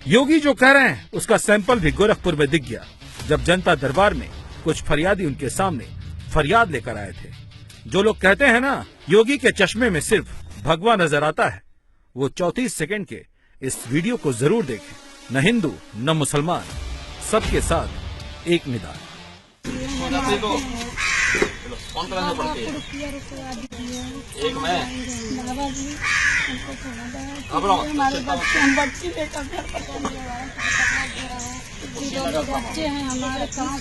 योगी जो कह रहे हैं उसका सैंपल भी गोरखपुर में दिख गया, जब जनता दरबार में कुछ फरियादी उनके सामने फरियाद लेकर आए थे। जो लोग कहते हैं ना, योगी के चश्मे में सिर्फ भगवा नजर आता है, वो 34 सेकंड के इस वीडियो को जरूर देखें। न हिंदू न मुसलमान, सबके साथ एक निदान। कौन क्लास में पढ़ती है? एक मैं बच्चे हैं हमारे, कहाँ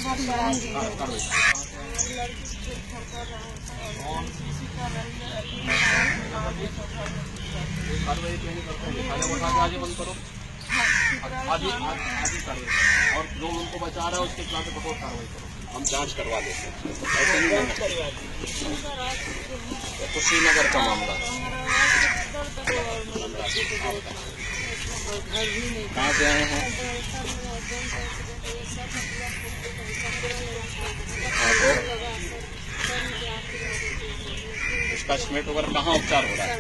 और जो उनको बचा रहा है उसके खिलाफ कठोर कार्रवाई करो। हम जांच करवा देते हैं। ऐसे नहीं है तो श्रीनगर का मामला कहाँ से आए हैं? इसका स्टेट वगैरह कहाँ उपचार हो रहा है?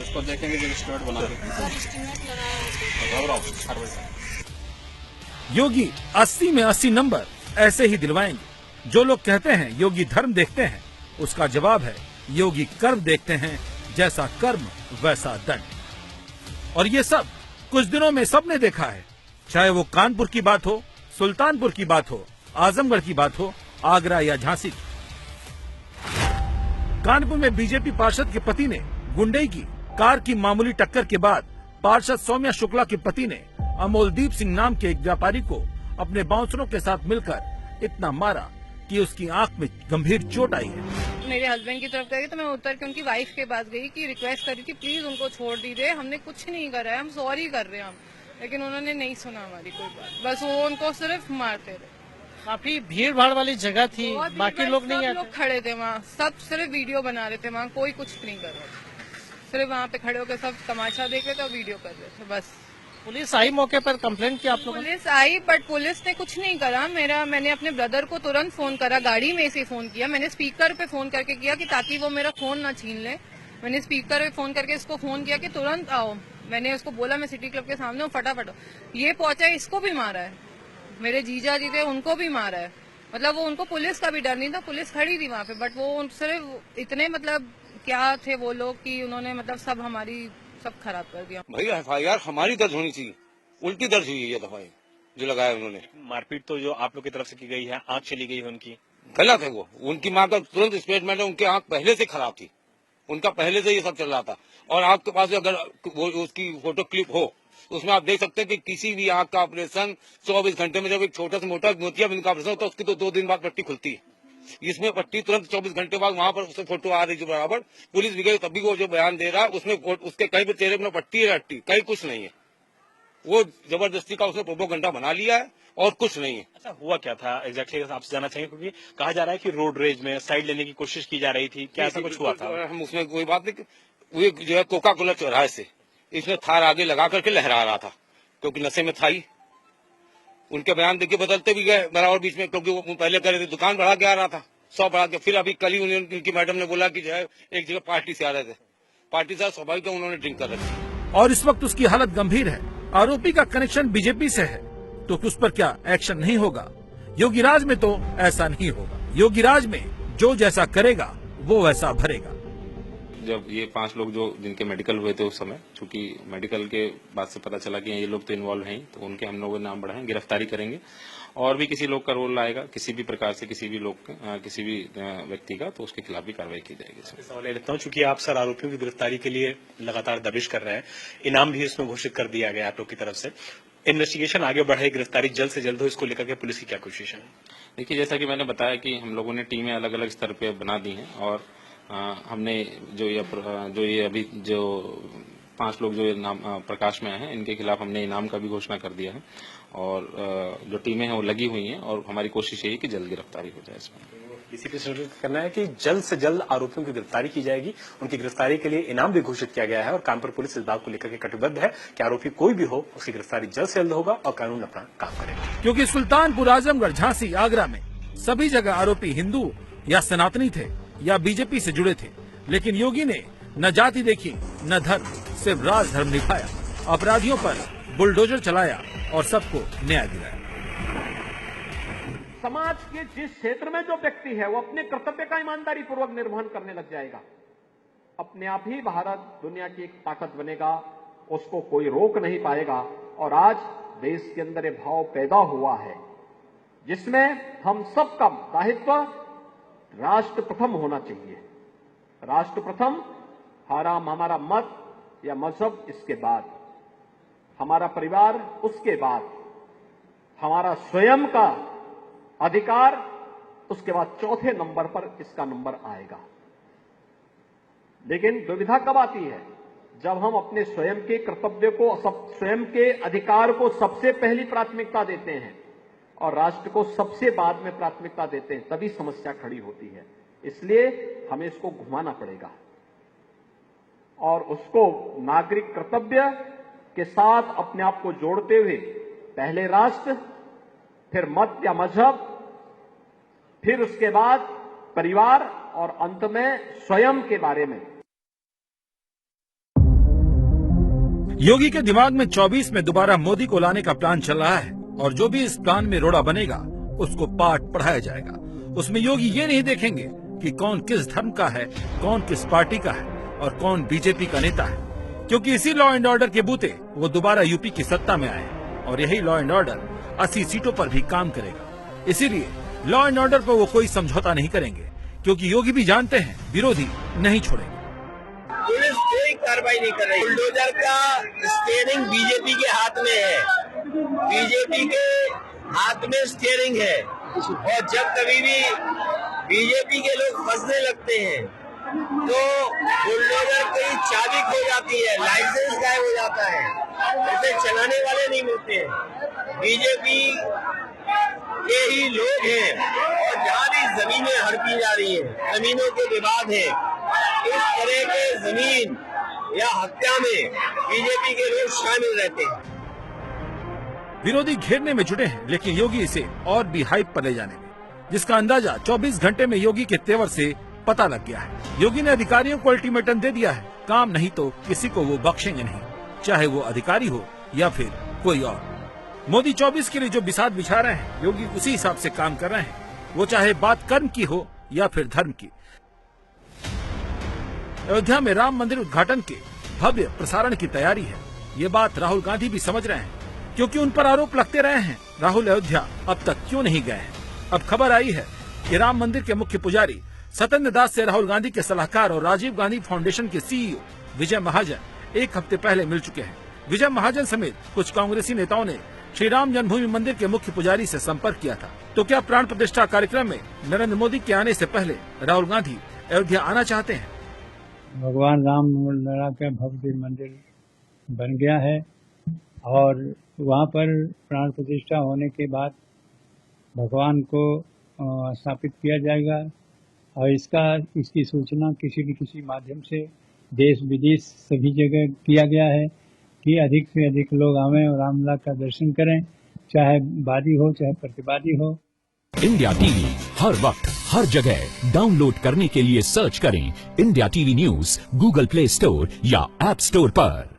उसको देखेंगे जब स्टेट बना योगी 80 में 80 नंबर ऐसे ही दिलवाएंगे। जो लोग कहते हैं योगी धर्म देखते हैं, उसका जवाब है योगी कर्म देखते हैं, जैसा कर्म वैसा दंड। और ये सब कुछ दिनों में सबने देखा है, चाहे वो कानपुर की बात हो, सुल्तानपुर की बात हो, आजमगढ़ की बात हो, आगरा या झांसी की। कानपुर में बीजेपी पार्षद के पति ने गुंडई की कार की मामूली टक्कर के बाद पार्षद सौम्या शुक्ला के पति ने अमोलदीप सिंह नाम के एक व्यापारी को अपने बाउंसरों के साथ मिलकर इतना मारा कि उसकी आंख में गंभीर चोट आई है। मेरे हस्बैंड की तरफ गई तो मैं उतर के उनकी वाइफ के पास गई कि रिक्वेस्ट करी थी प्लीज उनको छोड़ दीजिए, हमने कुछ नहीं करा है, हम सॉरी कर रहे हैं हम, लेकिन उन्होंने नहीं सुना हमारी कोई बात, बस वो उनको सिर्फ मारते रहे। काफी भीड़ भाड़ वाली जगह थी, बाकी लोग नहीं आते, लोग खड़े थे वहाँ, सब सिर्फ वीडियो बना रहे थे, वहाँ कोई कुछ नहीं कर रहा था, सिर्फ वहाँ पे खड़े होकर सब तमाशा देख रहे थे और वीडियो कर रहे थे बस। पुलिस आई मौके पर, कंप्लेंट किया आप लोगों ने? पुलिस आई बट पुलिस ने कुछ नहीं करा। मैंने अपने ब्रदर को तुरंत फोन करा, गाड़ी में से फोन किया, मैंने स्पीकर पे फोन करके किया कि ताकि वो मेरा फोन ना छीन ले। मैंने स्पीकर पे फोन करके इसको फोन किया कि तुरंत आओ। मैंने उसको बोला मैं सिटी क्लब के सामने हूँ, फटाफट। ये पहुंचा, इसको भी मारा है, मेरे जीजा जी थे उनको भी मारा है। मतलब वो उनको पुलिस का भी डर नहीं था, पुलिस खड़ी थी वहाँ पे, बट वो सिर्फ इतने मतलब क्या थे वो लोग कि उन्होंने मतलब सब हमारी सब खराब कर दिया। भैया FIR हमारी दर्ज होनी चाहिए, उल्टी दर्ज हुई है ये दफाई जो लगाया उन्होंने। मारपीट तो जो आप लोग की तरफ से की गई है, आंख चली गई है उनकी, गलत है वो। उनकी मां का तुरंत स्टेटमेंट है, उनकी आंख पहले से खराब थी, उनका पहले से ये सब चल रहा था। और आपके पास अगर वो उसकी फोटो क्लिप हो तो उसमें आप देख सकते हैं कि किसी भी आंख का ऑपरेशन 24 घंटे में, जब एक छोटा सा मोटा मोतियाबिंद का ऑपरेशन होता है उसकी तो 2 दिन बाद पट्टी खुलती है, इसमें पट्टी तुरंत 24 घंटे बाद वहां पर उससे फोटो आ रही है बराबर। पुलिस भी गई, तभी वो जो बयान दे रहा है उसमें उसके कहीं भी चेहरे में पट्टी है, रट्टी कहीं कुछ नहीं है। वो जबरदस्ती का उसने प्रोपोगंडा बना लिया है और कुछ नहीं है। अच्छा हुआ क्या था एग्जैक्टली आपसे जानना चाहिए, क्योंकि कहा जा रहा है कि रोड रेज में साइड लेने की कोशिश की जा रही थी, क्या ऐसा कुछ हुआ था? हम उसमें कोई बात नहीं, वो जो है कोका कोला चौराहे से इसमें थार आगे लगा करके लहरा रहा था, क्योंकि नशे में था ही। उनके बयान देखिए बदलते भी गए बराबर बीच में, क्योंकि वो पहले कह रहे थे दुकान बढ़ा के आ रहा था, 100 बढ़ा के, फिर अभी कल ही उनकी मैडम ने बोला कि जो है एक जगह पार्टी से आ रहे थे, पार्टी से स्वाभाविक उन्होंने ड्रिंक कर रखी। और इस वक्त उसकी हालत गंभीर है। आरोपी का कनेक्शन बीजेपी से है, तो उस पर क्या एक्शन नहीं होगा? योगी राज में तो ऐसा नहीं होगा। योगी राज में जो जैसा करेगा वो वैसा भरेगा। जब ये 5 लोग जो जिनके मेडिकल हुए थे उस समय, चूंकि मेडिकल के बाद से पता चला कि ये लोग तो इन्वॉल्व हैं, तो उनके हम लोगों ने नाम बढ़ाए, गिरफ्तारी करेंगे। और भी किसी लोग का रोल आएगा किसी भी प्रकार से, किसी भी लोग किसी भी व्यक्ति का, तो उसके खिलाफ भी कार्रवाई की जाएगी। सवाल लेता हूँ, चूंकि आप सर आरोपियों की गिरफ्तारी के लिए लगातार दबिश कर रहे हैं, इनाम भी इसमें घोषित कर दिया गया आप लोग की तरफ से, इन्वेस्टिगेशन आगे बढ़े, गिरफ्तारी जल्द से जल्द हो, इसको लेकर के पुलिस की क्या कोशिश है? देखिए, जैसा कि मैंने बताया कि हम लोगों ने टीमें अलग अलग स्तर पे बना दी हैं, और हमने जो ये अभी जो 5 लोग जो नाम प्रकाश में आए हैं, इनके खिलाफ हमने इनाम का भी घोषणा कर दिया है, और जो टीमें हैं वो लगी हुई हैं, और हमारी कोशिश यही कि जल्द गिरफ्तारी हो जाए। इसमें डीसीपी से करना है कि जल्द से जल्द आरोपियों की गिरफ्तारी की जाएगी, उनकी गिरफ्तारी के लिए इनाम भी घोषित किया गया है, और कानपुर पुलिस इस बात को लेकर के कटिबद्ध है कि आरोपी कोई भी हो उसकी गिरफ्तारी जल्द से जल्द होगा और कानून अपना काम करेगा। क्योंकि सुल्तानपुर, आजमगढ़, झांसी, आगरा में सभी जगह आरोपी हिंदू या सनातनी थे या बीजेपी से जुड़े थे, लेकिन योगी ने न जाति देखी न धर्म, सिर्फ राजधर्म निभाया, अपराधियों पर बुलडोजर चलाया और सबको न्याय दिलाया। समाज के जिस क्षेत्र में जो व्यक्ति है वो अपने कर्तव्य का ईमानदारी पूर्वक निर्वहन करने लग जाएगा, अपने आप ही भारत दुनिया की एक ताकत बनेगा, उसको कोई रोक नहीं पाएगा। और आज देश के अंदर ये भाव पैदा हुआ है जिसमें हम सबका दायित्व राष्ट्र प्रथम होना चाहिए। राष्ट्र प्रथम, हमारा मत या मजहब इसके बाद, हमारा परिवार उसके बाद, हमारा स्वयं का अधिकार उसके बाद चौथे नंबर पर इसका नंबर आएगा। लेकिन दुविधा कब आती है? जब हम अपने स्वयं के कर्तव्य को, स्वयं के अधिकार को सबसे पहली प्राथमिकता देते हैं और राष्ट्र को सबसे बाद में प्राथमिकता देते हैं, तभी समस्या खड़ी होती है। इसलिए हमें इसको घुमाना पड़ेगा और उसको नागरिक कर्तव्य के साथ अपने आप को जोड़ते हुए पहले राष्ट्र, फिर मत या मजहब, फिर उसके बाद परिवार और अंत में स्वयं के बारे में। योगी के दिमाग में 24 में दोबारा मोदी को लाने का प्लान चल रहा है और जो भी इस प्लान में रोड़ा बनेगा उसको पाठ पढ़ाया जाएगा। उसमें योगी ये नहीं देखेंगे कि कौन किस धर्म का है, कौन किस पार्टी का है और कौन बीजेपी का नेता है, क्योंकि इसी लॉ एंड ऑर्डर के बूते वो दोबारा यूपी की सत्ता में आए और यही लॉ एंड ऑर्डर 80 सीटों पर भी काम करेगा। इसीलिए लॉ एंड ऑर्डर पर वो कोई समझौता नहीं करेंगे, क्योंकि योगी भी जानते हैं विरोधी नहीं छोड़ेंगे। पुलिस कोई कार्रवाई नहीं कर रही। बुलडोजर का स्टीयरिंग बीजेपी के हाथ में है, बीजेपी के हाथ में स्टीयरिंग है। और जब कभी भी बीजेपी के लोग फंसने लगते हैं तो बुलडोजर की चाबी खो जाती है, लाइसेंस गायब हो जाता है, इसे चलाने वाले नहीं मिलते हैं। बीजेपी के ही लोग हैं और जहाँ भी जमीनें हड़पी जा रही हैं, जमीनों के विवाद है, इस तरह के जमीन या हत्या में बीजेपी के लोग शामिल रहते हैं। विरोधी घेरने में जुटे हैं, लेकिन योगी इसे और भी हाइप पर ले जाने में, जिसका अंदाजा 24 घंटे में योगी के तेवर से पता लग गया है। योगी ने अधिकारियों को अल्टीमेटम दे दिया है, काम नहीं तो किसी को वो बख्शेंगे नहीं, चाहे वो अधिकारी हो या फिर कोई और। मोदी 24 के लिए जो बिसात बिछा रहे हैं, योगी उसी हिसाब से काम कर रहे हैं, वो चाहे बात कर्म की हो या फिर धर्म की। अयोध्या में राम मंदिर उद्घाटन के भव्य प्रसारण की तैयारी है, ये बात राहुल गांधी भी समझ रहे हैं, क्योंकि उन पर आरोप लगते रहे हैं राहुल अयोध्या अब तक क्यों नहीं गए हैं। अब खबर आई है कि राम मंदिर के मुख्य पुजारी सत्येंद्र दास से राहुल गांधी के सलाहकार और राजीव गांधी फाउंडेशन के सीईओ विजय महाजन 1 हफ्ते पहले मिल चुके हैं। विजय महाजन समेत कुछ कांग्रेसी नेताओं ने श्री राम जन्मभूमि मंदिर के मुख्य पुजारी से संपर्क किया था। तो क्या प्राण प्रतिष्ठा कार्यक्रम में नरेंद्र मोदी के आने से पहले राहुल गांधी अयोध्या आना चाहते हैं? भगवान राम लला का भव्य मंदिर बन गया है और वहाँ पर प्राण प्रतिष्ठा होने के बाद भगवान को स्थापित किया जाएगा और इसकी सूचना किसी न किसी माध्यम से देश विदेश सभी जगह किया गया है कि अधिक से अधिक लोग आवें और रामलला का दर्शन करें, चाहे वादी हो चाहे प्रतिवादी हो। इंडिया टीवी हर वक्त हर जगह डाउनलोड करने के लिए सर्च करें India TV news Google play store या ऐप स्टोर पर।